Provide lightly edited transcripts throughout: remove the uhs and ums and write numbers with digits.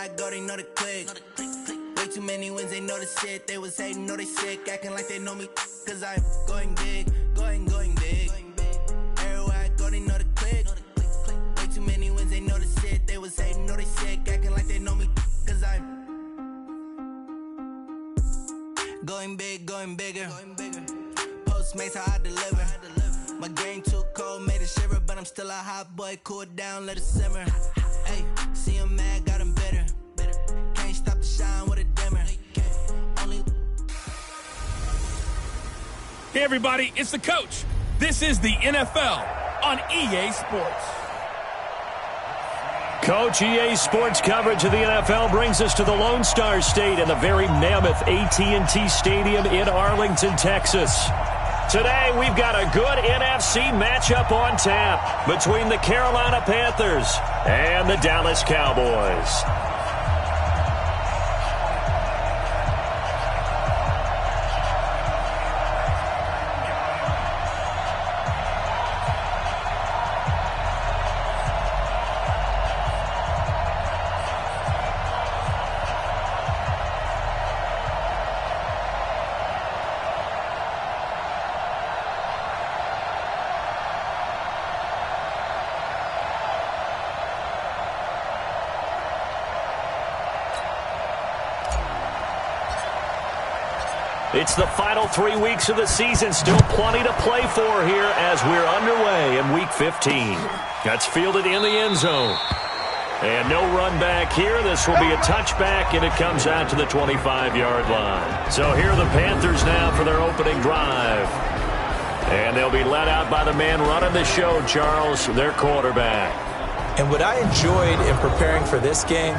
I go, they know the click. Way too many wins, they know the shit. They was hating, know they sick, acting like they know me. Cause I'm going big, going big. Everywhere I go, they know the click. Way too many wins, they know the shit. They was hating, know they sick, acting like they know me. Cause I'm going big, going bigger. Postmates how I deliver. My game too cold, made it shiver, but I'm still a hot boy. Cool it down, let it simmer. Hey, see him mad, got him bitter. Can't stop the shine with a dimmer. Hey everybody, it's the coach. This is the NFL on EA Sports. Coach, EA Sports coverage of the NFL brings us to the Lone Star State and the very mammoth AT&T Stadium in Arlington, Texas. Today, we've got a good NFC matchup on tap between the Carolina Panthers and the Dallas Cowboys. It's the final 3 weeks of the season. Still plenty to play for here as we're underway in Week 15. That's fielded in the end zone. And no run back here. This will be a touchback, and it comes out to the 25-yard line. So here are the Panthers now for their opening drive. And they'll be led out by the man running the show, Charles, their quarterback. And what I enjoyed in preparing for this game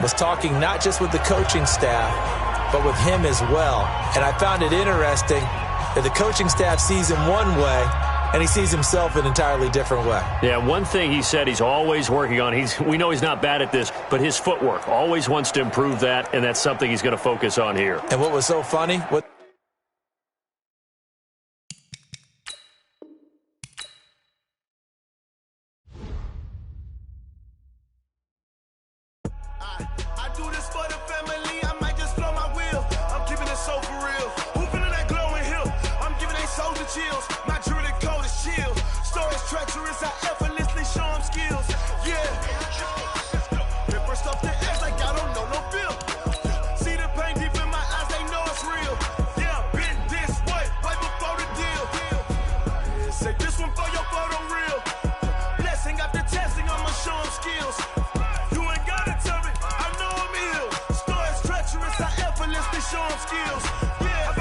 was talking not just with the coaching staff, but with him as well. And I found it interesting that the coaching staff sees him one way, and he sees himself an entirely different way. Yeah, one thing he said he's always working on, we know he's not bad at this, but his footwork, always wants to improve that, and that's something he's going to focus on here. And what was so funny, I do this for the family, I might just blow my wheel. I'm keeping it so for real. Who feeling that glowing hill? I'm giving they soldier chills. My jewelry code is chill. Stories treacherous, I effortlessly show them skills. Yeah. Ripper stuff the edge like I don't know no feel. See the pain deep in my eyes, they know it's real. Yeah, been this way, right before the deal. Say this one for your photo real. Blessing after testing, I'ma show them skills. Show them skills. Yeah,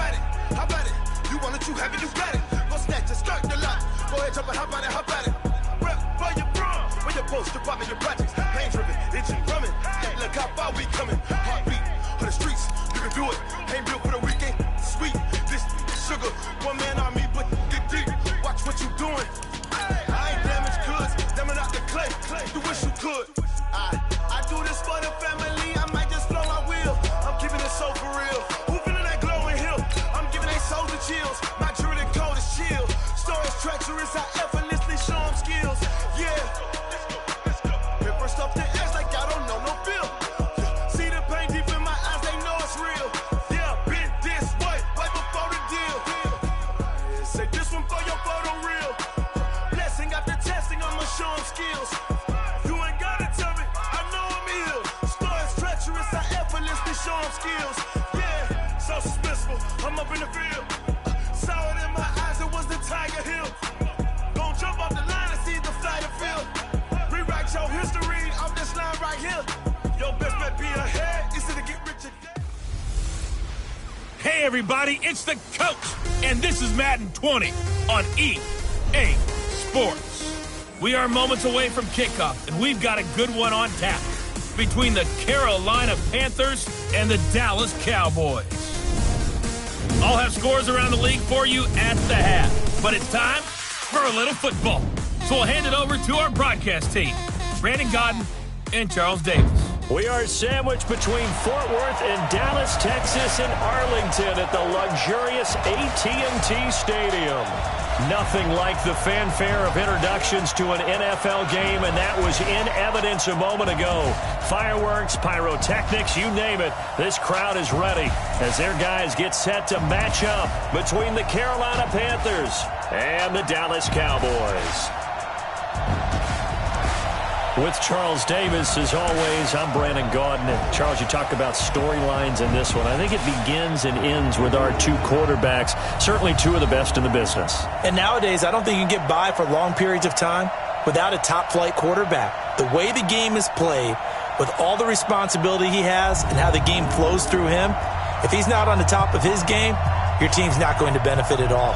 how about it? You want it, you have it, you got it. Go snatch it, start the lot. Go ahead, jump it, how about it? Rep for your bro, for your post, your pop, and your projects. Pain driven, itching, drumming. Look how far we coming. Heartbeat for the streets, you can do it. Ain't built for the weekend, sweet. This sugar, one man army, but get deep. Watch what you doing. I ain't damaged goods, damn it out the clay. You wish you could. I do this for the family, I might just blow my wheel. I'm keeping it so for real. Who feeling that glowing hill? I'm giving they soldier chills. My jewelry code is chill. Stories treacherous, I effortlessly show them skills. Yeah. Ripper stuff the edge like I don't know no feel. See the pain deep in my eyes, they know it's real. Yeah, been this way, right before the deal. Say this one for your photo real. Blessing after testing, I'ma show them skills. Show them skills, yeah, so suspenseful. I'm up in the field, saw it in my eyes, it was the Tiger Hill. Gon' jump off the line and see the flight of field. Rewrite your history off this line right here. Your best bet be ahead, easy to get rich again. Hey everybody, it's the coach, and this is Madden 20 on EA Sports. We are moments away from kickoff, and we've got a good one on tap between the Carolina Panthers and the Dallas Cowboys. I'll have scores around the league for you at the half, but it's time for a little football. So we'll hand it over to our broadcast team, Brandon Godden and Charles Davis. We are sandwiched between Fort Worth and Dallas, Texas, and Arlington at the luxurious AT&T Stadium. Nothing like the fanfare of introductions to an NFL game, and that was in evidence a moment ago. Fireworks, pyrotechnics, you name it. This crowd is ready as their guys get set to match up between the Carolina Panthers and the Dallas Cowboys. With Charles Davis, as always, I'm Brandon Gaudin. And Charles, you talk about storylines in this one. I think it begins and ends with our two quarterbacks, certainly two of the best in the business. And nowadays, I don't think you can get by for long periods of time without a top-flight quarterback. The way the game is played, with all the responsibility he has and how the game flows through him, if he's not on the top of his game, your team's not going to benefit at all.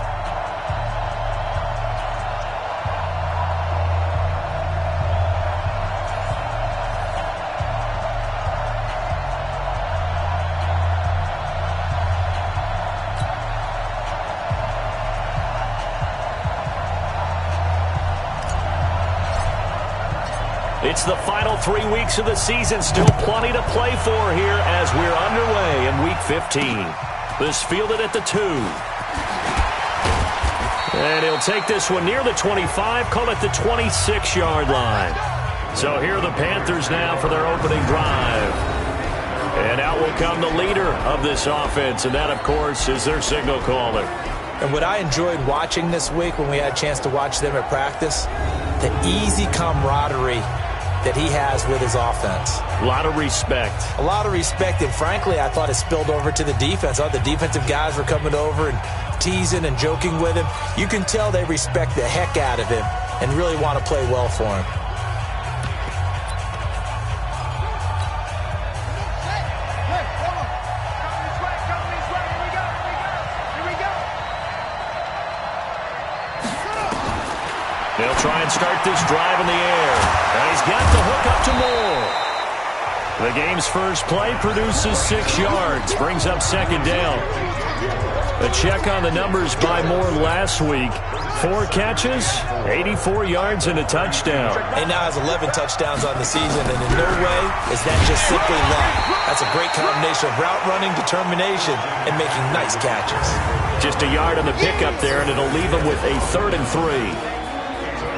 It's the final 3 weeks of the season. Still plenty to play for here as we're underway in Week 15. This fielded at the 2. And he'll take this one near the 25, call it the 26-yard line. So here are the Panthers now for their opening drive. And out will come the leader of this offense, and that, of course, is their signal caller. And what I enjoyed watching this week when we had a chance to watch them at practice, the easy camaraderie that he has with his offense. A lot of respect. A lot of respect, and frankly, I thought it spilled over to the defense. All the defensive guys were coming over and teasing and joking with him. You can tell they respect the heck out of him and really want to play well for him. They'll try and start this drive in the air. And he's got the hook up to Moore. The game's first play produces 6 yards. Brings up second down. A check on the numbers by Moore last week. 4 catches, 84 yards, and a touchdown. He now has 11 touchdowns on the season, and in no way is that just simply luck. That's a great combination of route running, determination, and making nice catches. Just a yard on the pickup there, and it'll leave him with a 3rd and 3.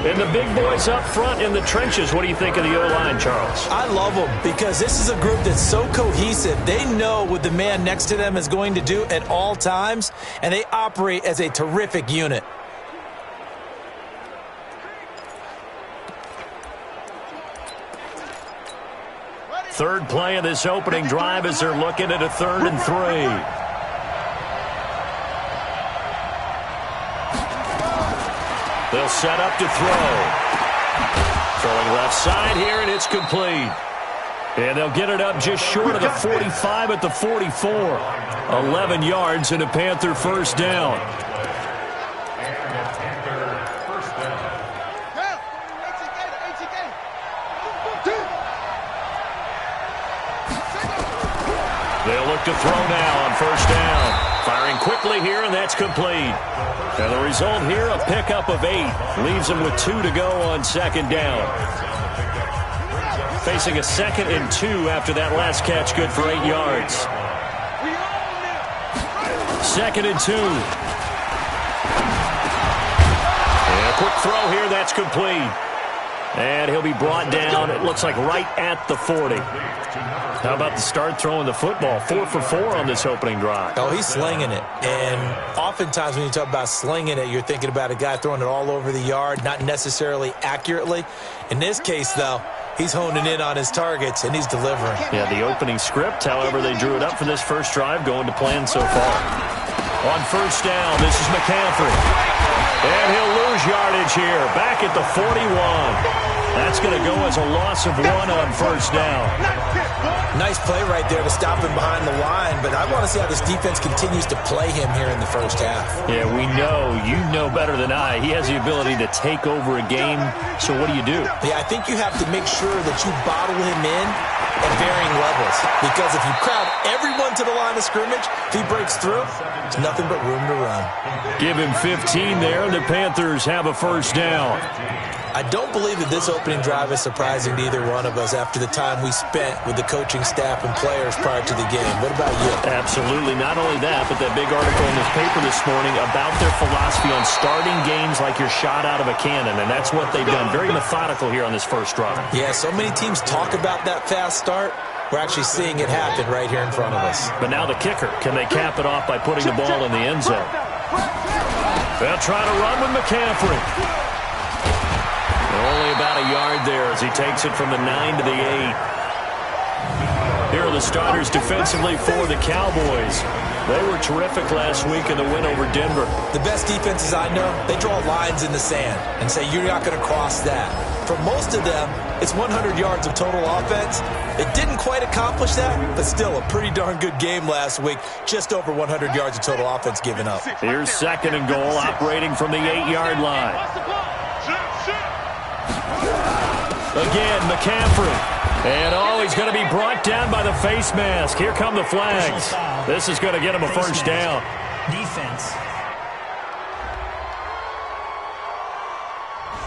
And the big boys up front in the trenches. What do you think of the O-line, Charles? I love them because this is a group that's so cohesive. They know what the man next to them is going to do at all times, and they operate as a terrific unit. Third play of this opening drive as they're looking at a 3rd and 3. They'll set up to throw. Throwing left side here, and it's complete. And they'll get it up just short of the 45 at the 44. 11 yards and a Panther first down. They'll look to throw now on first down. Firing quickly here, and that's complete. And the result here, a pickup of 8. Leaves them with 2 to go on second down. Facing a 2nd and 2 after that last catch, good for 8 yards. 2nd and 2. And a quick throw here, that's complete. And he'll be brought down, it looks like right at the 40. How about the start throwing the football? 4 for 4 on this opening drive. Oh, he's slinging it. And oftentimes when you talk about slinging it, you're thinking about a guy throwing it all over the yard, not necessarily accurately. In this case, though, he's honing in on his targets, and he's delivering. Yeah, the opening script, however, they drew it up for this first drive, going to plan so far. On first down, this is McCaffrey. And he'll lose yardage here, back at the 41. That's going to go as a loss of 1 on first down. Nice play right there to stop him behind the line, but I want to see how this defense continues to play him here in the first half. Yeah, we know. You know better than I. He has the ability to take over a game, so what do you do? Yeah, I think you have to make sure that you bottle him in at varying levels, because if you crowd everyone to the line of scrimmage, if he breaks through, there's nothing but room to run. Give him 15 there, and the Panthers have a first down. I don't believe that this opening drive is surprising to either one of us after the time we spent with the coaching staff and players prior to the game. What about you? Absolutely. Not only that, but that big article in this paper this morning about their philosophy on starting games like you're shot out of a cannon, and that's what they've done. Very methodical here on this first drive. Yeah, so many teams talk about that fast start. We're actually seeing it happen right here in front of us. But now the kicker. Can they cap it off by putting the ball in the end zone? They'll try to run with McCaffrey. Only about a yard there as he takes it from the 9 to the 8. Here are the starters defensively for the Cowboys. They were terrific last week in the win over Denver. The best defenses I know, they draw lines in the sand and say you're not going to cross that. For most of them, it's 100 yards of total offense. It didn't quite accomplish that, but still a pretty darn good game last week. Just over 100 yards of total offense given up. Here's 2nd and goal, operating from the 8-yard line. Again, McCaffrey. And, he's going to be brought down by the face mask. Here come the flags. This is going to get him a first down. Defense.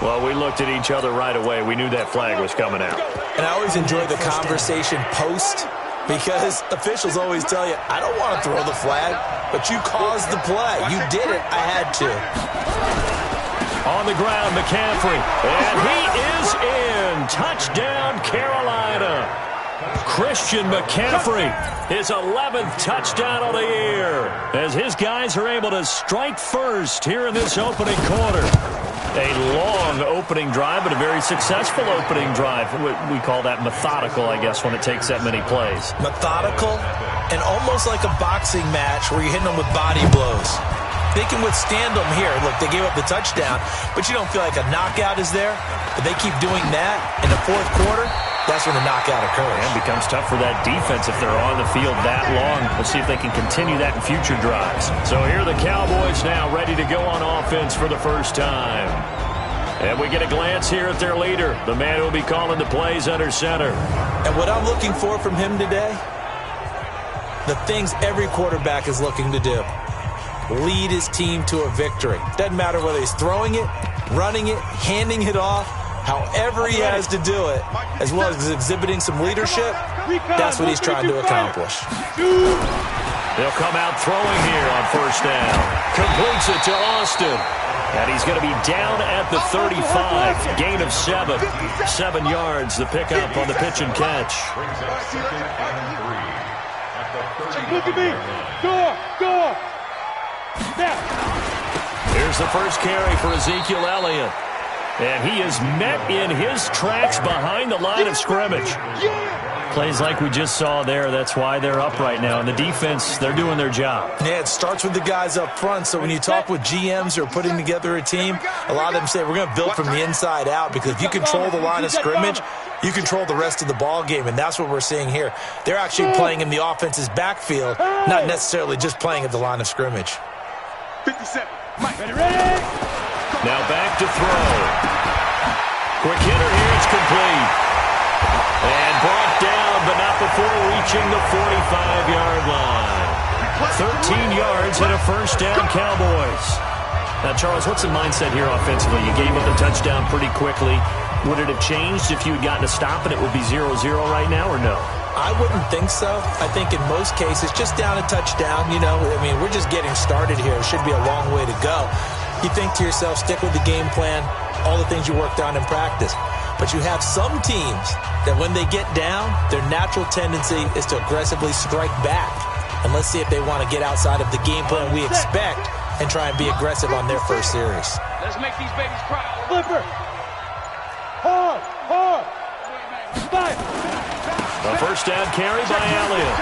Well, we looked at each other right away. We knew that flag was coming out. And I always enjoy the conversation post because officials always tell you, I don't want to throw the flag, but you caused the play. You did it. I had to. On the ground, McCaffrey. And he is in. Touchdown, Carolina. Christian McCaffrey, his 11th touchdown of the year, as his guys are able to strike first here in this opening quarter. A long opening drive, but a very successful opening drive. We call that methodical, I guess, when it takes that many plays. Methodical and almost like a boxing match where you're hitting them with body blows. They can withstand them here. Look, they gave up the touchdown, but you don't feel like a knockout is there. But they keep doing that in the fourth quarter, that's when the knockout occurs. And it becomes tough for that defense if they're on the field that long. We'll see if they can continue that in future drives. So here are the Cowboys now ready to go on offense for the first time. And we get a glance here at their leader, the man who will be calling the plays under center. And what I'm looking for from him today, the things every quarterback is looking to do. Lead his team to a victory. Doesn't matter whether he's throwing it, running it, handing it off, however he has to do it, as well as exhibiting some leadership, that's what he's trying to accomplish. They'll come out throwing here on first down. Completes it to Austin. And he's going to be down at the 35. Gain of 7. 7 yards, the pickup on the pitch and catch. Look at me. Go. Here's the first carry for Ezekiel Elliott. And he is met in his tracks behind the line of scrimmage. Plays like we just saw there. That's why they're up right now. And the defense, they're doing their job. Yeah, it starts with the guys up front. So when you talk with GMs who are putting together a team, a lot of them say we're going to build from the inside out, because if you control the line of scrimmage, you control the rest of the ball game, and that's what we're seeing here. They're actually playing in the offense's backfield, not necessarily just playing at the line of scrimmage. 57. Mike, ready? Now back to throw. Quick hitter here, it's complete. And brought down, but not before reaching the 45-yard line. 13 yards and a first down, Cowboys. Now, Charles, what's the mindset here offensively? You gave up the touchdown pretty quickly. Would it have changed if you had gotten a stop and it would be 0-0 right now, or no? I wouldn't think so. I think in most cases, just down a touchdown, we're just getting started here. It should be a long way to go. You think to yourself, stick with the game plan, all the things you worked on in practice. But you have some teams that when they get down, their natural tendency is to aggressively strike back. And let's see if they want to get outside of the game plan we expect and try and be aggressive on their first series. Let's make these babies cry. Flipper. Hard. Fight. A first down carry by Elliott.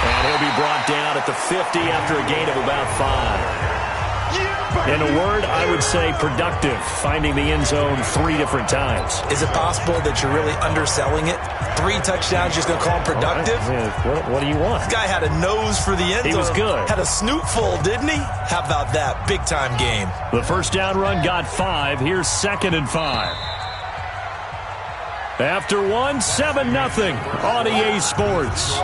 And he'll be brought down at the 50 after a gain of about 5. In a word, I would say productive, finding the end zone 3 different times. Is it possible that you're really underselling it? 3 touchdowns, just going to call him productive? What do you want? This guy had a nose for the end zone. He was good. Had a snoot full, didn't he? How about that? Big-time game. The first down run got 5. Here's 2nd and 5. After 1, 7-0 on EA Sports.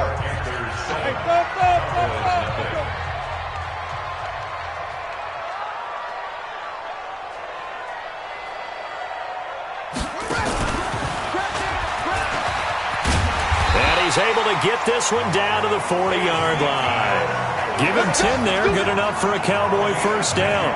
he's able to get this one down to the 40-yard line. Give him 10 there, good enough for a Cowboy first down.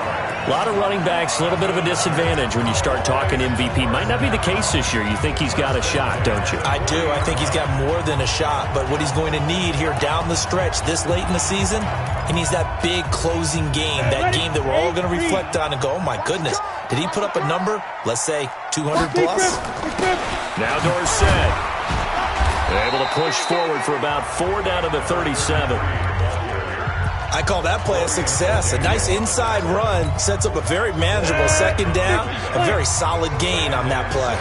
A lot of running backs, a little bit of a disadvantage when you start talking MVP. Might not be the case this year. You think he's got a shot, don't you? I do. I think he's got more than a shot. But what he's going to need here down the stretch this late in the season, he needs that big closing game, that game that we're all going to reflect on and go, oh, my goodness, did he put up a number, let's say, 200 plus? Now Dorsett able to push forward for about 4 down to the 37. I call that play a success. A nice inside run sets up a very manageable second down, a very solid gain on that play.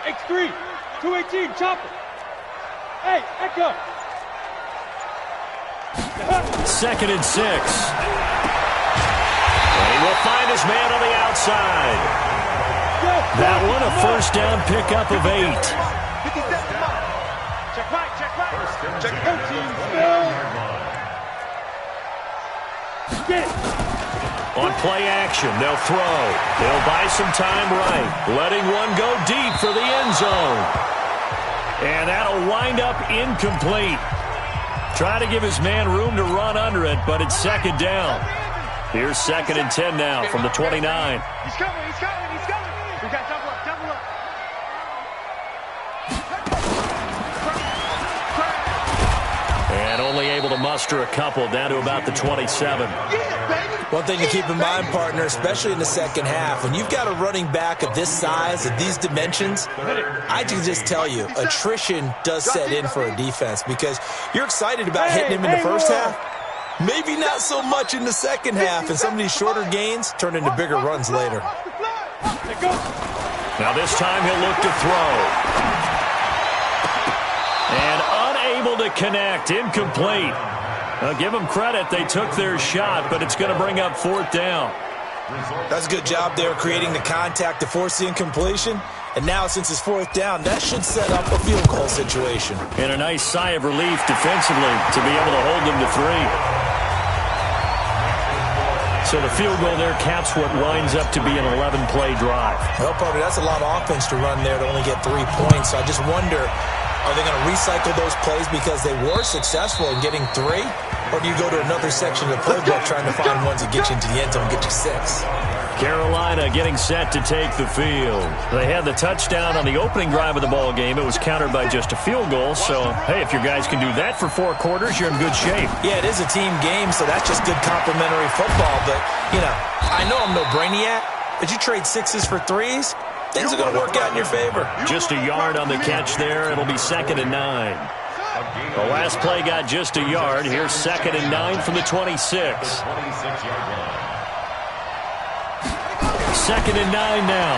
X3, 218, chopper. Hey, Echo. 2nd and 6. And he will find his man on the outside. That one a first down pickup of 8. Check right. Check On play action, they'll throw. They'll buy some time right. Letting one go deep for the end zone. And that'll wind up incomplete. Try to give his man room to run under it, but it's 2nd down. Here's 2nd and 10 now from the 29. He's coming. We got double up. And only able to muster a couple down to about the 27. One thing to keep in mind, partner, especially in the second half, when you've got a running back of this size, of these dimensions, I can just tell you, attrition does set in for a defense because you're excited about hitting him in the first half. Maybe not so much in the second half, and some of these shorter gains turn into bigger runs later. Now this time he'll look to throw. And unable to connect, incomplete. Now give them credit, they took their shot, but it's going to bring up 4th down. That's a good job there creating the contact to force the incompletion. And now since it's 4th down, that should set up a field goal situation. And a nice sigh of relief defensively to be able to hold them to 3. So the field goal there caps what winds up to be an 11-play drive. Well, partner, that's a lot of offense to run there to only get 3 points. So I just wonder, are they going to recycle those plays because they were successful in getting 3? Or do you go to another section of the playbook trying to find ones that get you into the end zone and get you 6? Carolina getting set to take the field. They had the touchdown on the opening drive of the ball game. It was countered by just a field goal. So, hey, if your guys can do that for 4 quarters, you're in good shape. Yeah, it is a team game, so that's just good complementary football. But, you know, I know I'm no brainiac, but you trade 6s for 3s, things are going to work out in your favor. Just a yard on the catch there. It'll be 2nd and 9. The last play got just a yard. Here's 2nd and 9 from the 26. 2nd and 9 now.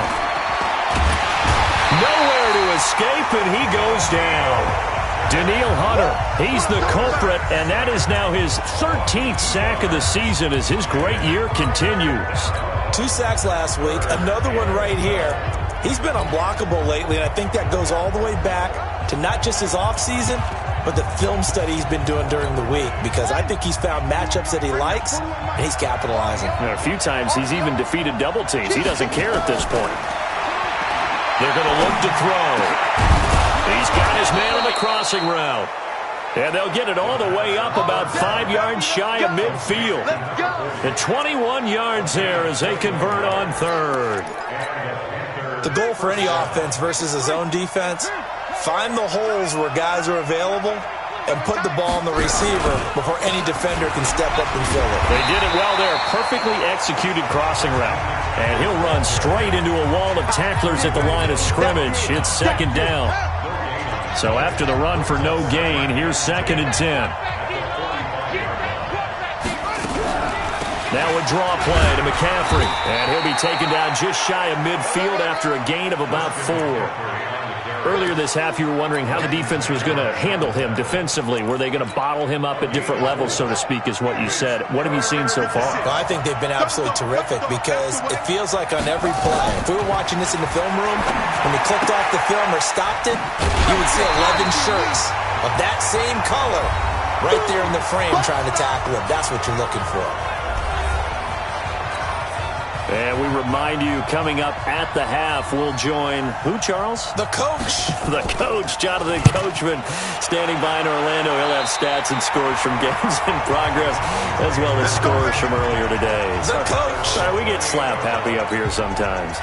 Nowhere to escape, and he goes down. Daniil Hunter, he's the culprit, and that is now his 13th sack of the season as his great year continues. 2 sacks last week, another one right here. He's been unblockable lately, and I think that goes all the way back to not just his offseason, but the film study he's been doing during the week, because I think he's found matchups that he likes, and he's capitalizing. A few times he's even defeated double teams. He doesn't care at this point. They're going to look to throw. He's got his man on the crossing route. And they'll get it all the way up about 5 yards shy of midfield. And 21 yards there as they convert on 3rd. The goal for any offense versus a zone defense, find the holes where guys are available and put the ball on the receiver before any defender can step up and fill it. They did it well there. Perfectly executed crossing route. And he'll run straight into a wall of tacklers at the line of scrimmage. It's 2nd down. So after the run for no gain, here's 2nd and 10. Now a draw play to McCaffrey. And he'll be taken down just shy of midfield after a gain of about 4. Earlier this half, you were wondering how the defense was going to handle him defensively. Were they going to bottle him up at different levels, so to speak, is what you said. What have you seen so far? Well, I think they've been absolutely terrific because it feels like on every play, if we were watching this in the film room, when we clicked off the film or stopped it, you would see 11 shirts of that same color right there in the frame trying to tackle him. That's what you're looking for. And we remind you, coming up at the half, we'll join who, Charles? The coach. The coach, Jonathan Coachman, standing by in Orlando. He'll have stats and scores from games in progress, as well as scores from earlier today. The coach. We get slap happy up here sometimes.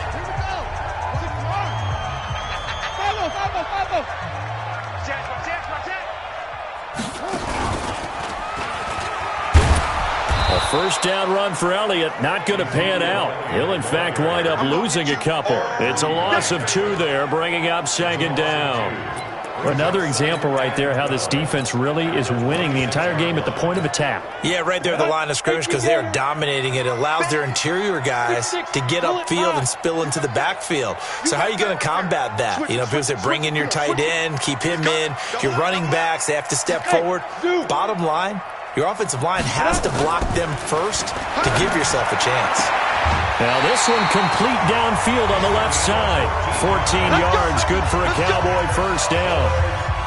A first down run for Elliott, not going to pan out. He'll, in fact, wind up losing a couple. It's a loss of 2 there, bringing up second down. Another example right there how this defense really is winning the entire game at the point of attack. Yeah, right there at the line of scrimmage because they are dominating it. It allows their interior guys to get upfield and spill into the backfield. So how are you going to combat that? You know, people say bring in your tight end, keep him in. Your running backs, they have to step forward. Bottom line, your offensive line has to block them first to give yourself a chance. Now this one complete downfield on the left side. 14 yards, good for a Cowboy first down.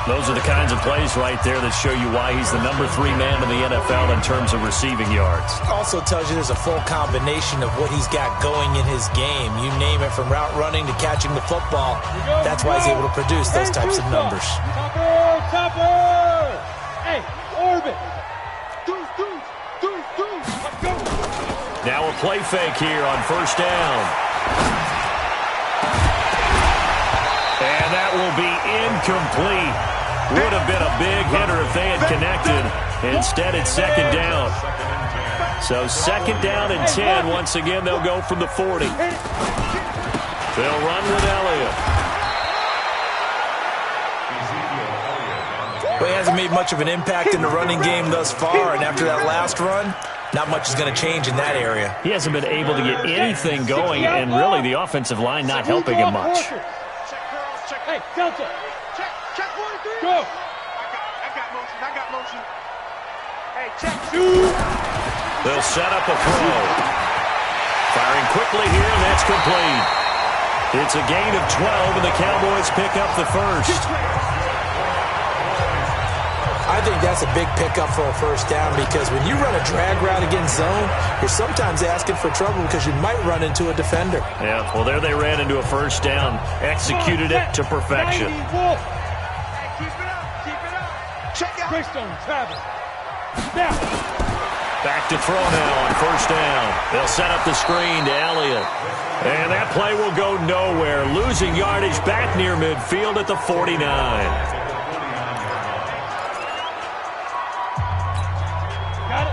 Those are the kinds of plays right there that show you why he's the number 3 man in the NFL in terms of receiving yards. Also tells you there's a full combination of what he's got going in his game. You name it, from route running to catching the football. That's why he's able to produce those types of numbers. Topper! Hey, orbit! Now a play fake here on first down. And that will be incomplete. Would have been a big hitter if they had connected. Instead, it's second down. So second down and 10. Once again, they'll go from the 40. They'll run with Elliott. Well, he hasn't made much of an impact in the running game thus far, and after that last run, not much is going to change in that area. He hasn't been able to get anything going, and really the offensive line not helping him much. Hey, Delta. Check 43. Go. I got motion. Hey, check 2. They'll set up a throw. Firing quickly here, and that's complete. It's a gain of 12, and the Cowboys pick up the first. I think that's a big pickup for a first down because when you run a drag route against zone, you're sometimes asking for trouble because you might run into a defender. Yeah, well, there they ran into a first down. Executed it to perfection. Hey, keep it up. Check out. Greystone, Travis. Now. Back to throw now on first down. They'll set up the screen to Elliott. And that play will go nowhere. Losing yardage back near midfield at the 49.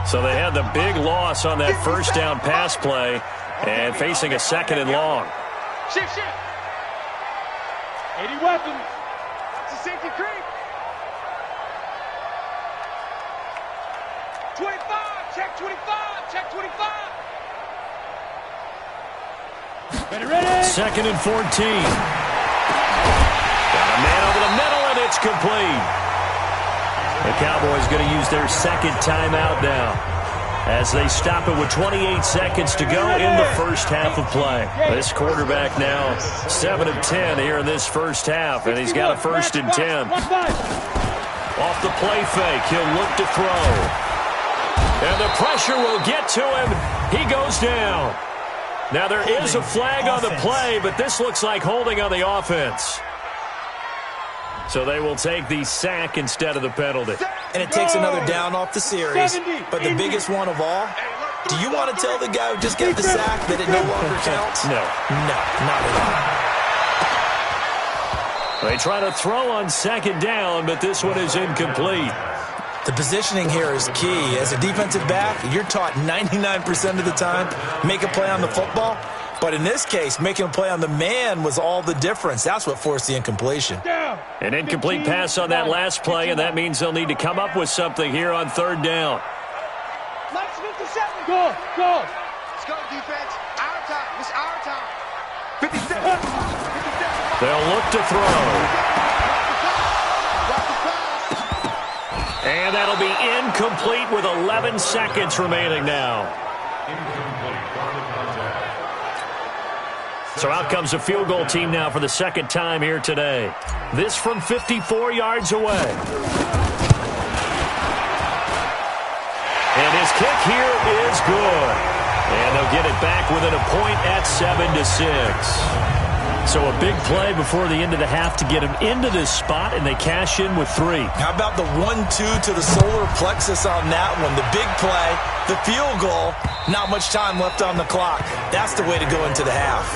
So they had the big loss on that first down pass play and facing a second and long. Shift. 80 weapons. It's a safety creep. 25. Check 25. Check 25. Ready. Second and 14. Got a man over the middle, and it's complete. The Cowboys going to use their second timeout now as they stop it with 28 seconds to go in the first half of play. This quarterback now 7 of 10 here in this first half, and he's got a first and 10. Off the play fake, he'll look to throw. And the pressure will get to him. He goes down. Now there is a flag on the play, but this looks like holding on the offense. So they will take the sack instead of the penalty. And it takes another down off the series. But the biggest one of all, do you want to tell the guy who just got the sack that it no longer counts? No. No, not at all. They try to throw on second down, but this one is incomplete. The positioning here is key. As a defensive back, you're taught 99% of the time, make a play on the football. But in this case, making a play on the man was all the difference. That's what forced the incompletion. An incomplete pass on that last play, and that means they'll need to come up with something here on third down. Let's 57. Go. Let's go, defense. Our time. It's our time. 57. They'll look to throw. And that'll be incomplete with 11 seconds remaining now. So out comes the field goal team now for the second time here today. This from 54 yards away. And his kick here is good. And they'll get it back within a point at 7-6. So a big play before the end of the half to get them into this spot, and they cash in with 3. How about the 1-2 to the solar plexus on that one? The big play, the field goal, not much time left on the clock. That's the way to go into the half.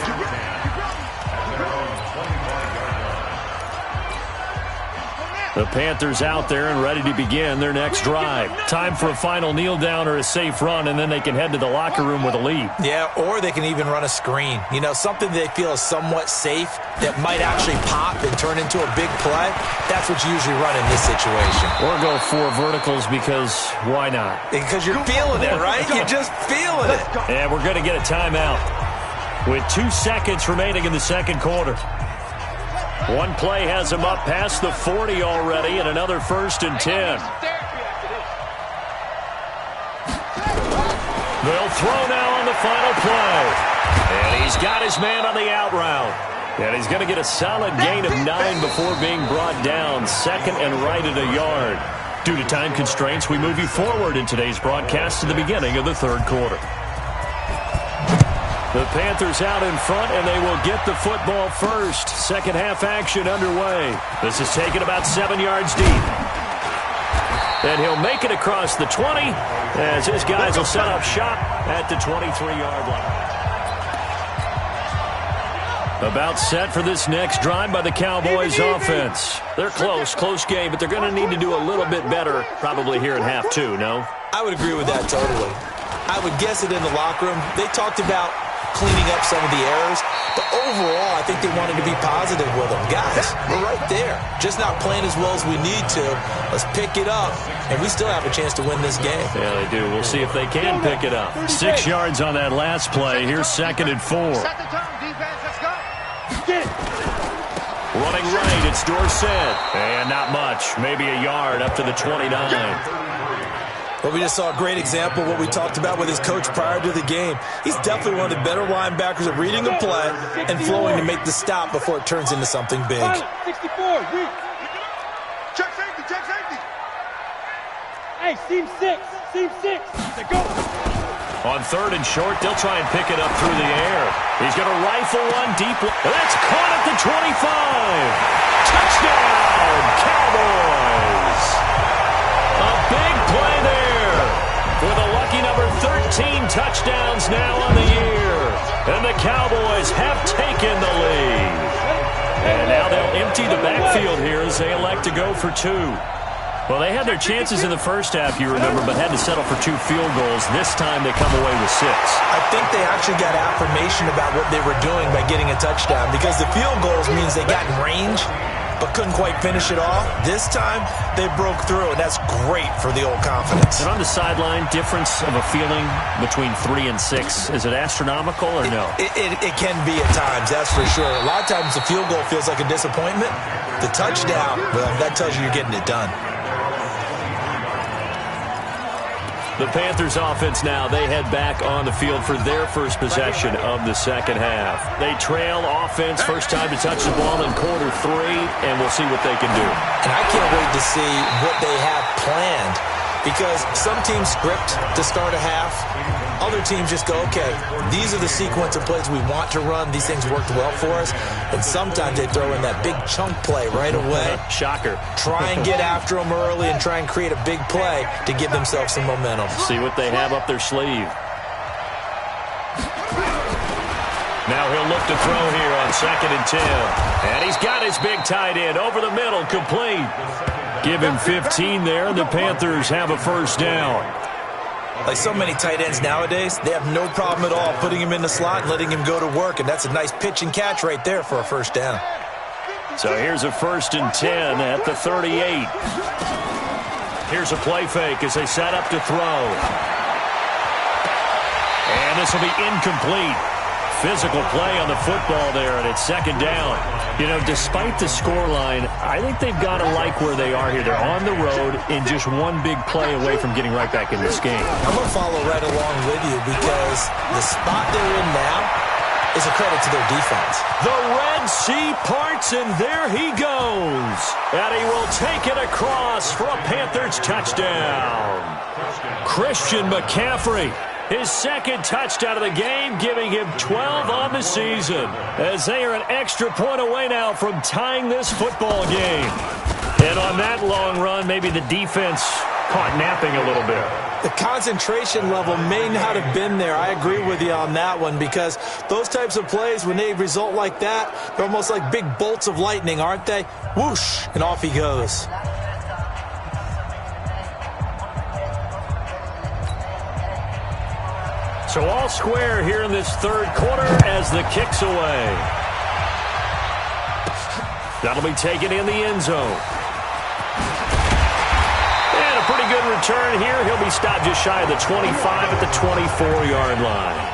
The Panthers out there and ready to begin their next drive. Time for a final kneel down or a safe run, and then they can head to the locker room with a lead. Yeah, or they can even run a screen. You know, something they feel is somewhat safe that might actually pop and turn into a big play. That's what you usually run in this situation. Or go 4 verticals because why not? Because you're feeling it, right? You're just feeling it. And we're going to get a timeout with 2 seconds remaining in the second quarter. One play has him up past the 40 already, and another 1st and 10. They'll throw now on the final play. And he's got his man on the out route. And he's going to get a solid gain of 9 before being brought down. 2nd and right at a yard. Due to time constraints, we move you forward in today's broadcast to the beginning of the 3rd quarter. The Panthers out in front, and they will get the football first. Second half action underway. This is taken about 7 yards deep. And he'll make it across the 20 as his guys will set up shop at the 23-yard line. About set for this next drive by the Cowboys offense. They're close game, but they're going to need to do a little bit better probably here in half 2, no? I would agree with that totally. I would guess it in the locker room. They talked about cleaning up some of the errors, but overall, I think they wanted to be positive with them. Guys, we're right there. Just not playing as well as we need to. Let's pick it up, and we still have a chance to win this game. Yeah, they do. We'll see if they can pick it up. 6 yards on that last play. Here's 2nd and 4. Set the tone, defense. Let's go. Get it. Running right, it's Dorsett. And not much. Maybe a yard up to the 29. Well, we just saw a great example of what we talked about with his coach prior to the game. He's definitely one of the better linebackers at reading the play and flowing to make the stop before it turns into something big. 64, reach. Check safety. Hey, seam 6. Go. On 3rd and short, they'll try and pick it up through the air. He's going to rifle one deep. That's caught at the 25. Touchdown, Cowboys. A big play there with a lucky number 13 touchdowns now on the year. And the Cowboys have taken the lead. And now they'll empty the backfield here as they elect to go for 2. Well, they had their chances in the first half, you remember, but had to settle for 2 field goals. This time they come away with 6. I think they actually got affirmation about what they were doing by getting a touchdown, because the field goals means they got in range but couldn't quite finish it off. This time, they broke through, and that's great for the old confidence. And on the sideline, difference of a feeling between 3 and 6, is it astronomical or no? It can be at times, that's for sure. A lot of times the field goal feels like a disappointment. The touchdown, well, that tells you you're getting it done. The Panthers offense now, they head back on the field for their first possession of the second half. They trail offense, first time to touch the ball in quarter 3, and we'll see what they can do. And I can't wait to see what they have planned, because some teams script to start a half. Other teams just go, okay, these are the sequence of plays we want to run. These things worked well for us. And sometimes they throw in that big chunk play right away. Shocker. Try and get after them early and try and create a big play to give themselves some momentum. See what they have up their sleeve. Now he'll look to throw here on 2nd and 10. And he's got his big tight end over the middle, complete. Give him 15 there, and the Panthers have a first down. Like so many tight ends nowadays, they have no problem at all putting him in the slot and letting him go to work, and that's a nice pitch and catch right there for a first down. So here's a 1st and 10 at the 38. Here's a play fake as they set up to throw. And this will be incomplete. Physical play on the football there, and it's 2nd down. You know, despite the scoreline, I think they've got to like where they are here. They're on the road in just one big play away from getting right back in this game. I'm going to follow right along with you, because the spot they're in now is a credit to their defense. The Red Sea parts, and there he goes. And he will take it across for a Panthers touchdown. Christian McCaffrey His second touchdown of the game, giving him 12 on the season, as they are an extra point away now from tying this football game. And on that long run, maybe the defense caught napping a little bit. The concentration level may not have been there. I agree with you on that one, because those types of plays, when they result like that, they're almost like big bolts of lightning, aren't they? Whoosh, and off he goes. So all square here in this third quarter as the kick's away. That'll be taken in the end zone. And a pretty good return here. He'll be stopped just shy of the 25 at the 24-yard line.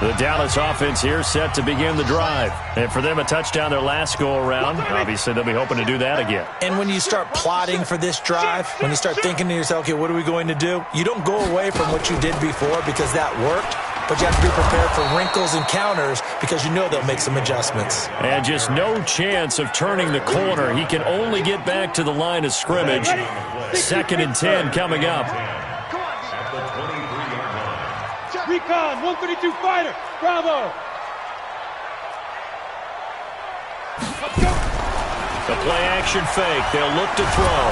The Dallas offense here set to begin the drive. And for them, a touchdown their last go-around. Obviously, they'll be hoping to do that again. And when you start plotting for this drive, when you start thinking to yourself, okay, what are we going to do? You don't go away from what you did before because that worked, but you have to be prepared for wrinkles and counters because you know they'll make some adjustments. And just no chance of turning the corner. He can only get back to the line of scrimmage. 2nd and 10 coming up. Recon, 132 fighter, bravo. The play action fake. They'll look to throw.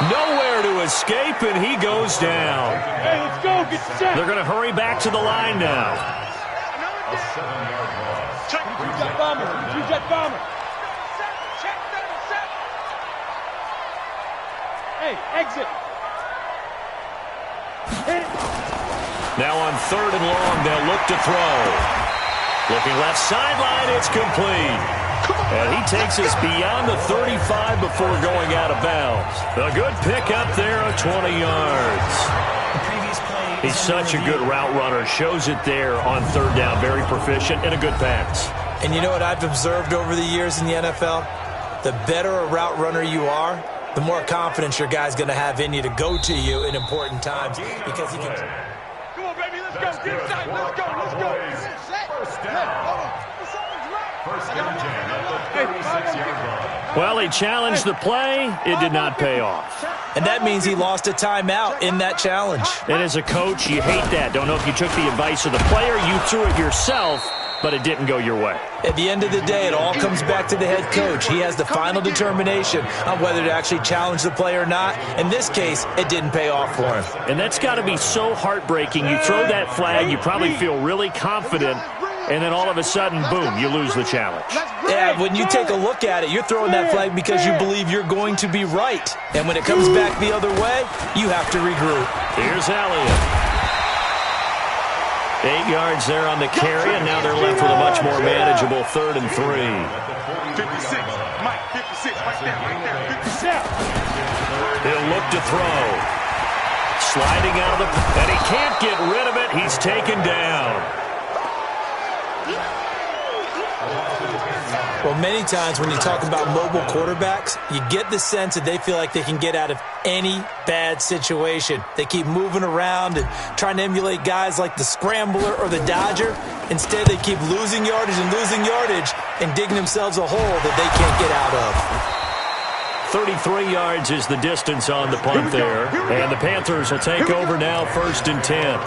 Nowhere to escape, and he goes down. Hey, let's go, get set. They're going to hurry back to the line now. Two-jet bomber, two-jet bomber. Hey, exit. Hit it. Now on 3rd and long, they'll look to throw. Looking left sideline, it's complete. And he takes us beyond the 35 before going out of bounds. A good pickup there of 20 yards. He's such a good route runner. Shows it there on 3rd down. Very proficient and a good pass. And you know what I've observed over the years in the NFL? The better a route runner you are, the more confidence your guy's going to have in you to go to you in important times because he can... Come on, baby, let's go. Get inside. Let's go. Let's go. First down at the 36-yard line. Well, he challenged the play. It did not pay off. And that means he lost a timeout in that challenge. And as a coach, you hate that. Don't know if you took the advice of the player, you threw it yourself, but it didn't go your way. At the end of the day, it all comes back to the head coach. He has the final determination on whether to actually challenge the play or not. In this case, it didn't pay off for him. And that's got to be so heartbreaking. You throw that flag, you probably feel really confident, and then all of a sudden, boom, you lose the challenge. Yeah, when you take a look at it, you're throwing that flag because you believe you're going to be right. And when it comes back the other way, you have to regroup. Here's Elliott. 8 yards there on the carry, and now they're left with a much more manageable 3rd and 3. 56, Mike, 56, right there, 56. He'll look to throw. Sliding out of the... And he can't get rid of it. He's taken down. Well, many times when you talk about mobile quarterbacks, you get the sense that they feel like they can get out of any bad situation. They keep moving around and trying to emulate guys like the Scrambler or the Dodger. Instead, they keep losing yardage and digging themselves a hole that they can't get out of. 33 yards is the distance on the punt there. And the Panthers will take over now, 1st and 10.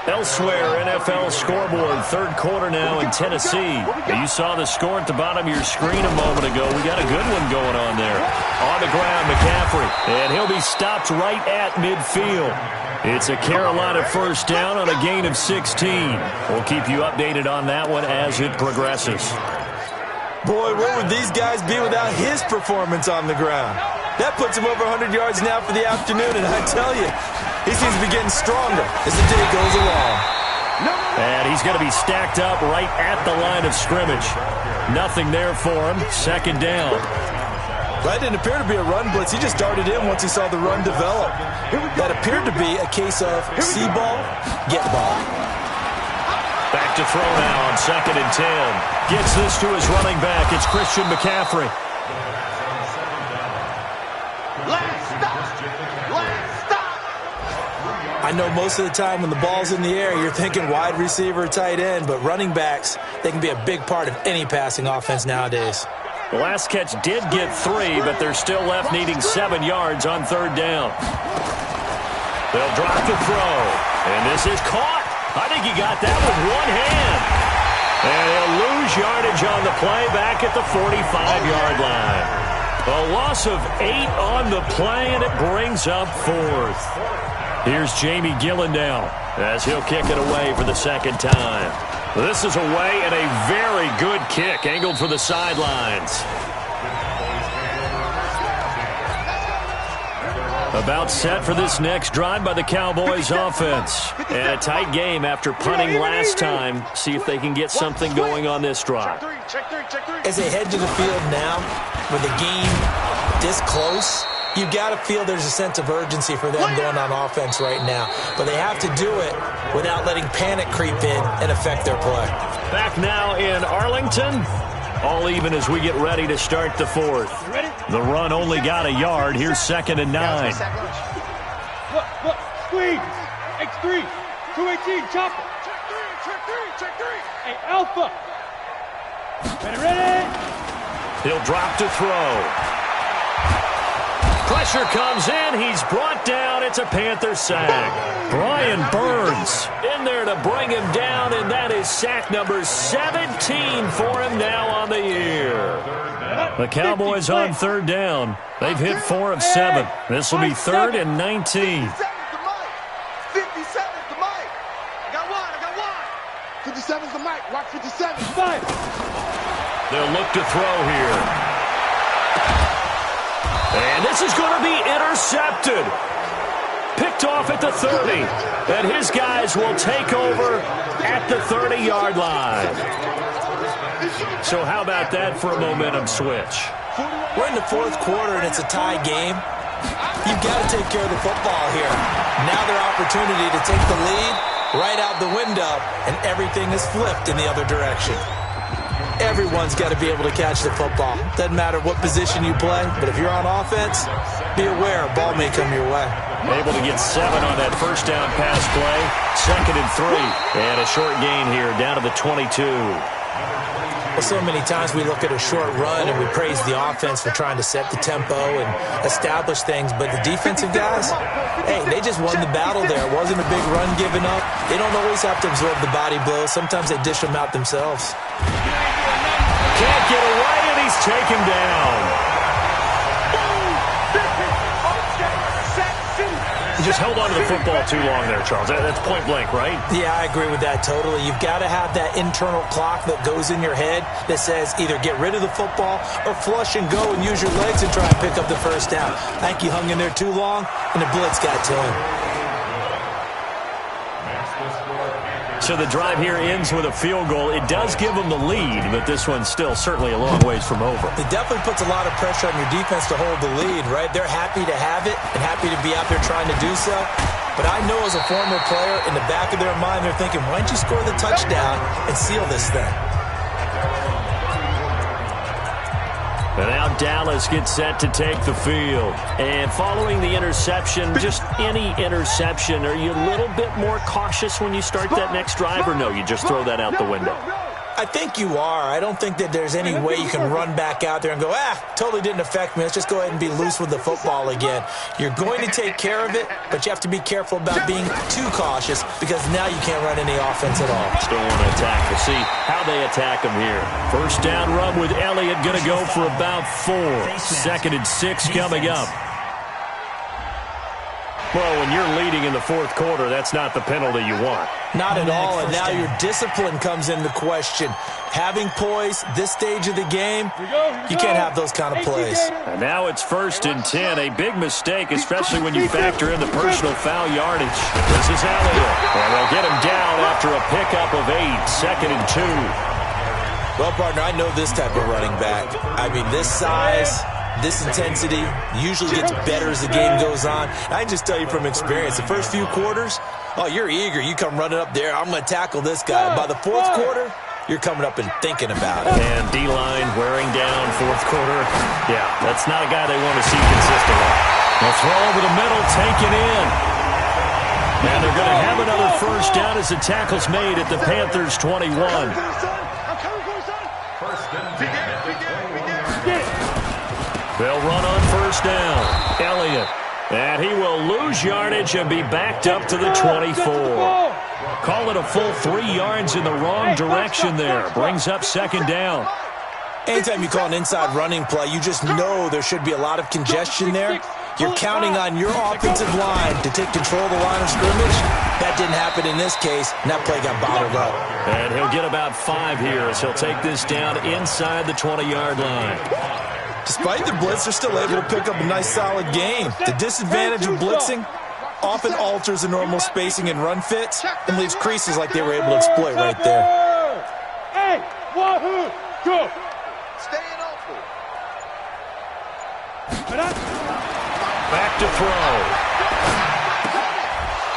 Elsewhere, NFL scoreboard, 3rd quarter now in Tennessee. You saw the score at the bottom of your screen a moment ago. We got a good one going on there. On the ground, McCaffrey. And he'll be stopped right at midfield. It's a Carolina 1st down on a gain of 16. We'll keep you updated on that one as it progresses. Boy, where would these guys be without his performance on the ground? That puts him over 100 yards now for the afternoon, and I tell you, he seems to be getting stronger as the day goes along. And he's going to be stacked up right at the line of scrimmage. Nothing there for him. 2nd down. That didn't appear to be a run blitz. He just darted in once he saw the run develop. That appeared to be a case of see ball, get ball. Back to throw now on 2nd and 10. Gets this to his running back. It's Christian McCaffrey. I know most of the time when the ball's in the air, you're thinking wide receiver, tight end, but running backs, they can be a big part of any passing offense nowadays. The last catch did get 3, but they're still left needing 7 yards on 3rd down. They'll drop the throw, and this is caught. I think he got that with one hand. And he'll lose yardage on the play back at the 45-yard line. A loss of 8 on the play, and it brings up 4th. Here's Jamie Gillandale as he'll kick it away for the 2nd time. This is away and a very good kick, angled for the sidelines. About set for this next drive by the Cowboys offense. And a tight game after punting last time. See if they can get something going on this drive. As they head to the field now, with the game this close, you've got to feel there's a sense of urgency for them going on offense right now. But they have to do it without letting panic creep in and affect their play. Back now in Arlington. All even as we get ready to start the 4th. The run only got a yard. Here's 2nd and 9. Look, squeeze. X3. 218, chopper. Check 3. Hey, Alpha. Ready. He'll drop to throw. Pressure comes in. He's brought down. It's a Panther sack. Brian Burns in there to bring him down, and that is sack number 17 for him now on the year. The Cowboys on 3rd down. They've hit 4 of 7. This will be 3rd and 19. 57's the mic. I got one. 57's the mic. Watch 57. 5. They'll look to throw here. And this is going to be intercepted. Picked off at the 30. And his guys will take over at the 30-yard line. So how about that for a momentum switch? We're in the 4th quarter, and it's a tie game. You've got to take care of the football here. Now their opportunity to take the lead right out the window, and everything is flipped in the other direction. Everyone's got to be able to catch the football. Doesn't matter what position you play, but if you're on offense, be aware a ball may come your way. Able to get 7 on that 1st down pass play. 2nd and 3. And a short gain here down to the 22. Well, so many times we look at a short run and we praise the offense for trying to set the tempo and establish things, but the defensive guys, hey, they just won the battle there. It wasn't a big run given up. They don't always have to absorb the body blows. Sometimes they dish them out themselves. Can't get away, and he's taken down. He just held on to the football too long there, Charles. That's point blank, right? Yeah, I agree with that totally. You've got to have that internal clock that goes in your head that says either get rid of the football or flush and go and use your legs and try and pick up the 1st down. I think he hung in there too long, and the blitz got to him. So the drive here ends with a field goal. It does give them the lead, but this one's still certainly a long ways from over. It definitely puts a lot of pressure on your defense to hold the lead, right? They're happy to have it and happy to be out there trying to do so. But I know as a former player, in the back of their mind, they're thinking, why don't you score the touchdown and seal this thing? And now Dallas gets set to take the field. And following the interception, just any interception, are you a little bit more cautious when you start that next drive, or no, you just throw that out the window? I think you are. I don't think that there's any way you can run back out there and go, totally didn't affect me. Let's just go ahead and be loose with the football again. You're going to take care of it, but you have to be careful about being too cautious because now you can't run any offense at all. Still want to attack. We'll see how they attack them here. 1st down run with Elliott going to go for about 4. 2nd and 6 coming up. Well, when you're leading in the 4th quarter, that's not the penalty you want. Not at all, and now your discipline comes into question. Having poise this stage of the game, you can't have those kind of plays. And now it's 1st and 10, a big mistake, especially when you factor in the personal foul yardage. This is Elliott, and they'll get him down after a pickup of 8, 2nd and 2. Well, partner, I know this type of running back. I mean, this size, this intensity usually gets better as the game goes on. I can just tell you from experience, the first few quarters, you're eager. You come running up there, I'm going to tackle this guy. By the 4th quarter, you're coming up and thinking about it. And D-line wearing down 4th quarter. Yeah, that's not a guy they want to see consistently. They'll throw over the middle, take it in. And they're going to have another 1st down as the tackle's made at the Panthers' 21. They'll run on first down. Elliott. And he will lose yardage and be backed up to the 24. Call it a full 3 yards in the wrong direction there. Brings up second down. Anytime you call an inside running play, you just know there should be a lot of congestion there. You're counting on your offensive line to take control of the line of scrimmage. That didn't happen in this case, and that play got bottled up. And he'll get about 5 here as he'll take this down inside the 20-yard line. Despite the blitz, they're still able to pick up a nice, solid game. The disadvantage of blitzing often alters the normal spacing and run fits and leaves creases like they were able to exploit right there. Hey, wahoo, go. Staying awful. Back to throw.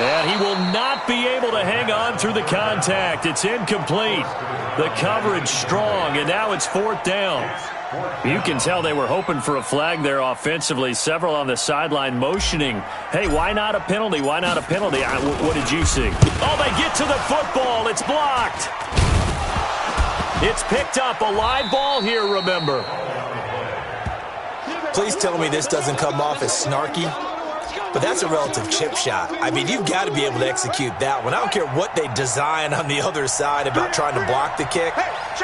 And he will not be able to hang on through the contact. It's incomplete. The coverage strong, and now it's 4th down. You can tell they were hoping for a flag there offensively. Several on the sideline motioning. Hey, why not a penalty? Why not a penalty? What did you see? Oh, they get to the football. It's blocked. It's picked up. A live ball here, remember. Please tell me this doesn't come off as snarky, but that's a relative chip shot. I mean, you've got to be able to execute that one. I don't care what they design on the other side about trying to block the kick.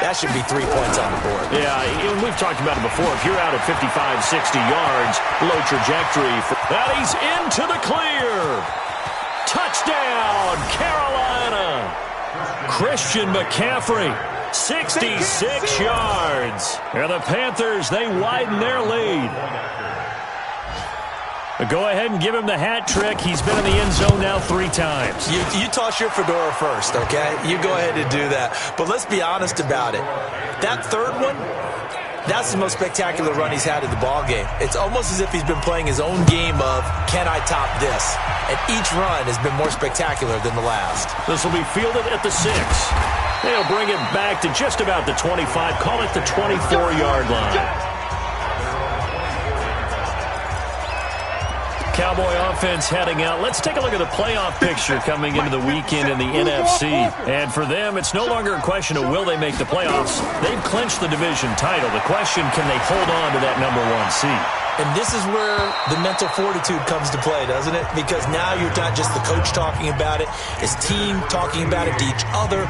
That should be 3 points on the board. Yeah, we've talked about it before. If you're out at 55, 60 yards, low trajectory. And he's into the clear. Touchdown, Carolina. Christian McCaffrey, 66 yards. And the Panthers, they widen their lead. Go ahead and give him the hat trick. He's been in the end zone now 3 times. You toss your fedora first, okay? You go ahead and do that. But let's be honest about it. That third one, that's the most spectacular run he's had in the ballgame. It's almost as if he's been playing his own game of, can I top this? And each run has been more spectacular than the last. This will be fielded at the 6. They'll bring it back to just about the 25. Call it the 24-yard line. Cowboy offense heading out. Let's take a look at the playoff picture coming into the weekend in the NFC. And for them, it's no longer a question of will they make the playoffs. They've clinched the division title. The question, can they hold on to that number 1 seed? And this is where the mental fortitude comes to play, doesn't it? Because now you're not just the coach talking about it, it's team talking about it to each other,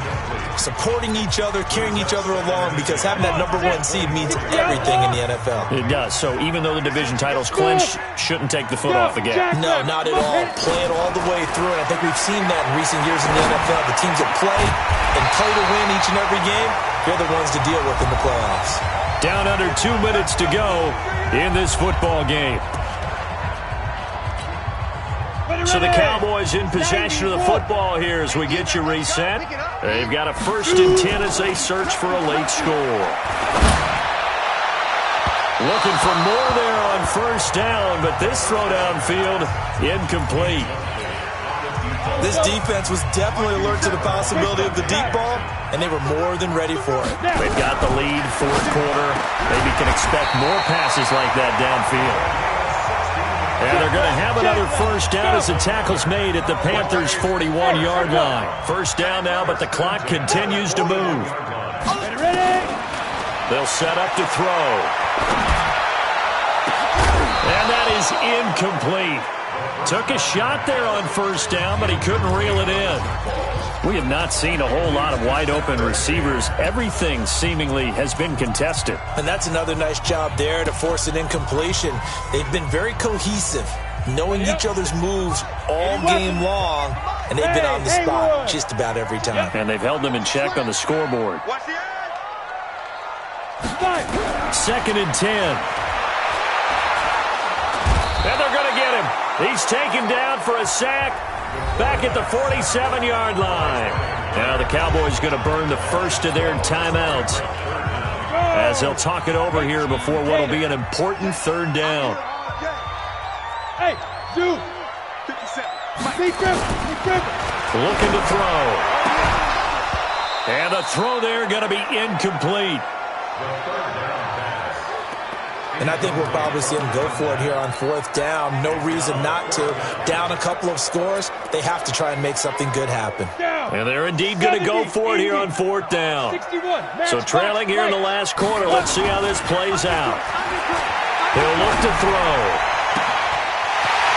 supporting each other, carrying each other along, because having that number 1 seed means everything in the NFL. It does. So even though the division title's clinched, shouldn't take the foot off the gas. No, not at all. Play it all the way through, and I think we've seen that in recent years in the NFL. The teams that play to win each and every game, they're the ones to deal with in the playoffs. Down under 2 minutes to go in this football game. So the Cowboys in possession of the football here as we get you reset. They've got a 1st and 10 as they search for a late score. Looking for more there on 1st down, but this throw downfield incomplete. This defense was definitely alert to the possibility of the deep ball, and they were more than ready for it. They've got the lead, 4th quarter. Maybe can expect more passes like that downfield. And they're going to have another 1st down as the tackle's made at the Panthers' 41-yard line. 1st down now, but the clock continues to move. They'll set up to throw. And that is incomplete. Took a shot there on 1st down, but he couldn't reel it in. We have not seen a whole lot of wide-open receivers. Everything seemingly has been contested. And that's another nice job there to force an incompletion. They've been very cohesive, knowing each other's moves all game long, and they've been on the spot just about every time. And they've held them in check on the scoreboard. 2nd and 10. And they're going to get him. He's taken down for a sack back at the 47-yard line. Now the Cowboys going to burn the first of their timeouts as they'll talk it over here before what will be an important 3rd down. Hey, dude. Looking to throw. And the throw there going to be incomplete. And I think we'll probably see them go for it here on 4th down. No reason not to. Down a couple of scores, they have to try and make something good happen. And they're indeed going to go for it here on 4th down. So trailing here in the last quarter, let's see how this plays out. He'll look to throw.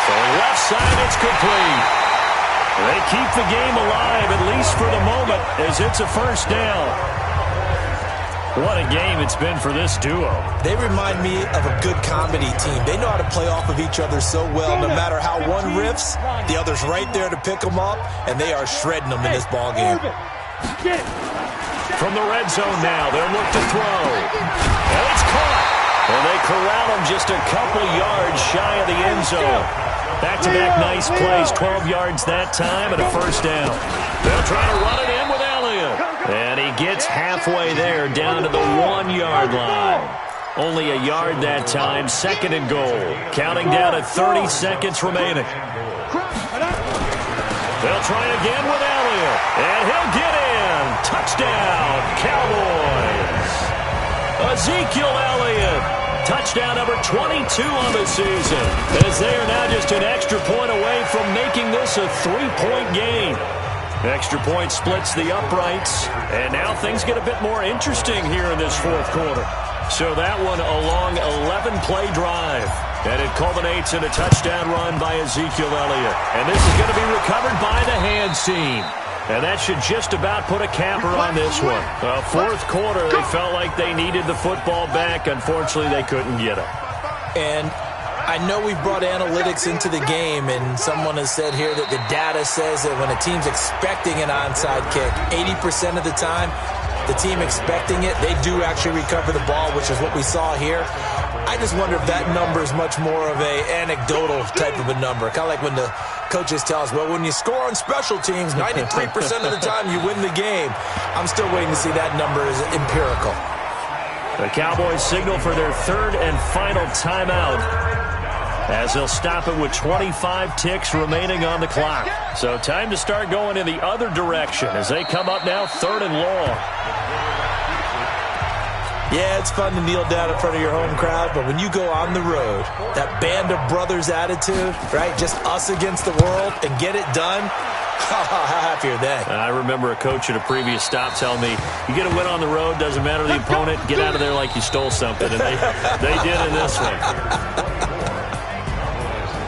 Throwing left side, it's complete. They keep the game alive, at least for the moment, as it's a first down. What a game it's been for this duo. They remind me of a good comedy team. They know how to play off of each other so well. No matter how one riffs, the other's right there to pick them up, and they are shredding them in this ballgame. From the red zone now, they'll look to throw. And it's caught. And they corral him just a couple yards shy of the end zone. Back-to-back nice plays, 12 yards that time, and a first down. They'll try to run it in with Elliott. And he gets halfway there, down to the 1-yard line. Only a yard that time, second and goal. Counting down at 30 seconds remaining. They'll try again with Elliott. And he'll get in. Touchdown, Cowboys. Ezekiel Elliott. Touchdown number 22 on the season, as they are now just an extra point away from making this a 3-point game. Extra point splits the uprights, and now things get a bit more interesting here in this fourth quarter. So that one a long 11-play drive, and it culminates in a touchdown run by Ezekiel Elliott. And this is going to be recovered by the hands team. And that should just about put a capper on this one. Fourth quarter, they felt like they needed the football back. Unfortunately, they couldn't get it. And I know we've brought analytics into the game, and someone has said here that the data says that when a team's expecting an onside kick, 80% of the time, the team expecting it, they do actually recover the ball, which is what we saw here. I just wonder if that number is much more of a anecdotal type of a number. Kind of like when the coaches tell us, well, when you score on special teams, 93% of the time you win the game. I'm still waiting to see that number is empirical. The Cowboys signal for their third and final timeout, as they'll stop it with 25 ticks remaining on the clock. So time to start going in the other direction as they come up now third and long. Yeah, it's fun to kneel down in front of your home crowd, but when you go on the road, that band of brothers attitude, right, just us against the world, and get it done, how happy are they? I remember a coach at a previous stop telling me, you get a win on the road, doesn't matter the opponent, get out of there like you stole something, and they did in this one.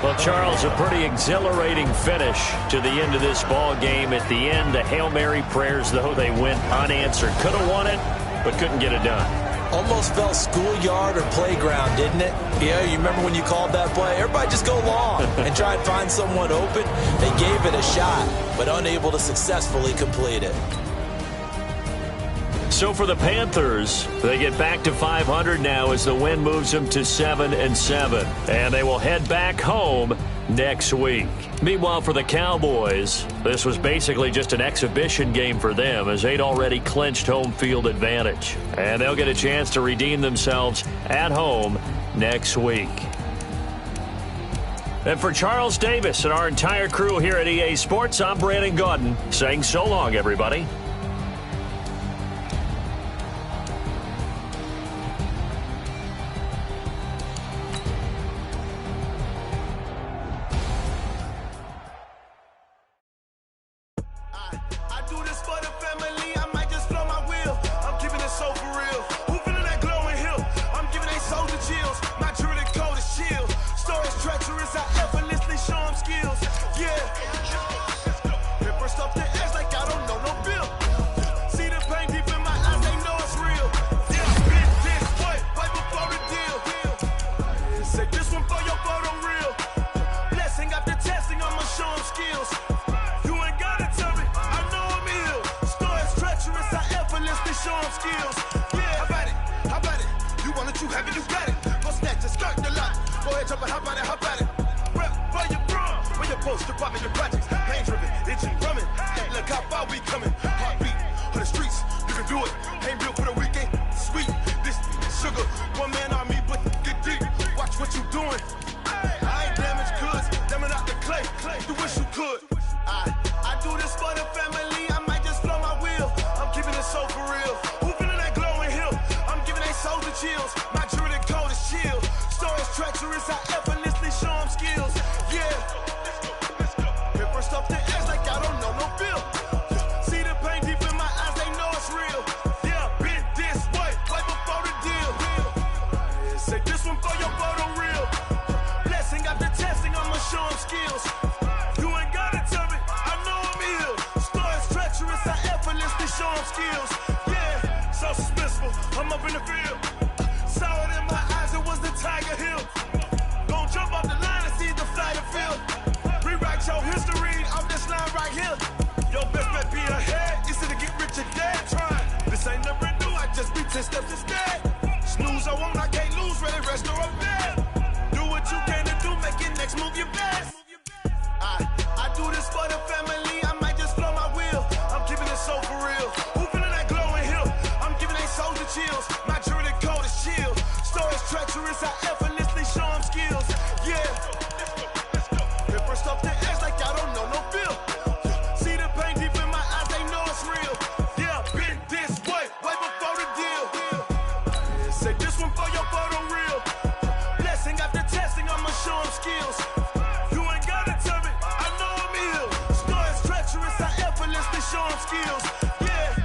Well, Charles, a pretty exhilarating finish to the end of this ball game. At the end, the Hail Mary prayers, though, they went unanswered. Could have won it, but couldn't get it done. Almost felt schoolyard or playground, didn't it? Yeah, you remember when you called that play? Everybody just go long and try and find someone open. They gave it a shot, but unable to successfully complete it. So for the Panthers, they get back to 500 now as the win moves them to 7-7. And they will head back home next week. Meanwhile, for the Cowboys, this was basically just an exhibition game for them as they'd already clinched home field advantage. And they'll get a chance to redeem themselves at home next week. And for Charles Davis and our entire crew here at EA Sports, I'm Brandon Gaudin saying so long, everybody. Say this one for your photo 10 steps instead. Snooze, I won't, I can't lose, ready, rest or up there. Do what you can to do, make your next move your best. I do this for the family, I might just blow my wheel. I'm keeping it so for real. Who feeling that glowing hill? I'm giving they soldier chills. My jewelry cold is chill. Stories treacherous, I effortlessly show them skills. Yeah. Hit first off the edge like I don't know no feel. See the pain deep in my eyes, they know it's real. Yeah, been this way before the deal. Say this one for your photo real. Blessing after testing, I'ma show them skills. You ain't gotta tell me, I know I'm ill. Stories treacherous, I effortlessly show them skills. Yeah.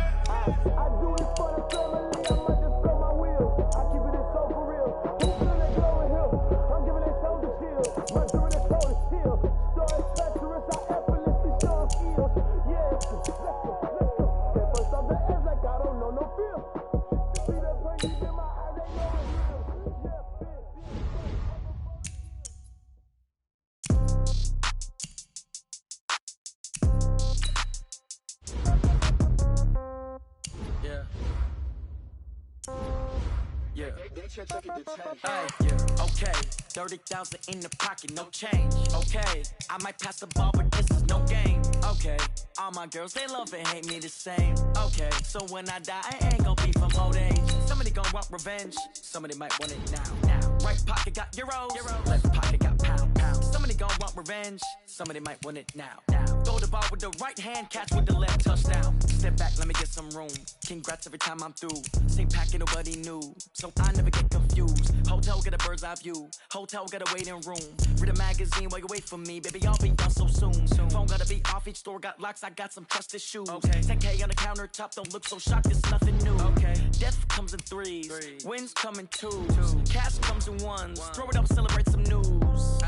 I do this for the family, I might just blow my wheel. I keep it so for real. Who feeling that glowing hill? I'm giving they soldier chills. My jewelry cold is chill. Stories treacherous, I effortlessly show them skills. Yeah, let's go. Hit first off the edge like I don't know no feel. See the pain deep in my eyes, they know it's real. Yeah. Yeah. Yeah. Okay. 30,000 in the pocket, no change. Okay. I might pass the ball, but this is no game. Okay. All my girls, they love and hate me the same. Okay. So when I die, I ain't gon' be from old age. Somebody gon' want revenge. Somebody might want it now. Right pocket got euros. Left pocket got pounds. Somebody gon' want revenge. Somebody might want it now. Throw the ball with the right hand, catch with the left, touchdown. Step back, let me get some room. Congrats every time I'm through. Same packet, nobody knew. So I never get confused. Hotel get a bird's eye view. Hotel get a waiting room. Read a magazine while you wait for me. Baby, I'll be done so soon. Phone gotta be off, each store got locks. I got some trusted shoes. 10K on the countertop, don't look so shocked, it's nothing new. Death comes in threes. Wins come in twos. Cash comes in ones. Throw it up, celebrate some news.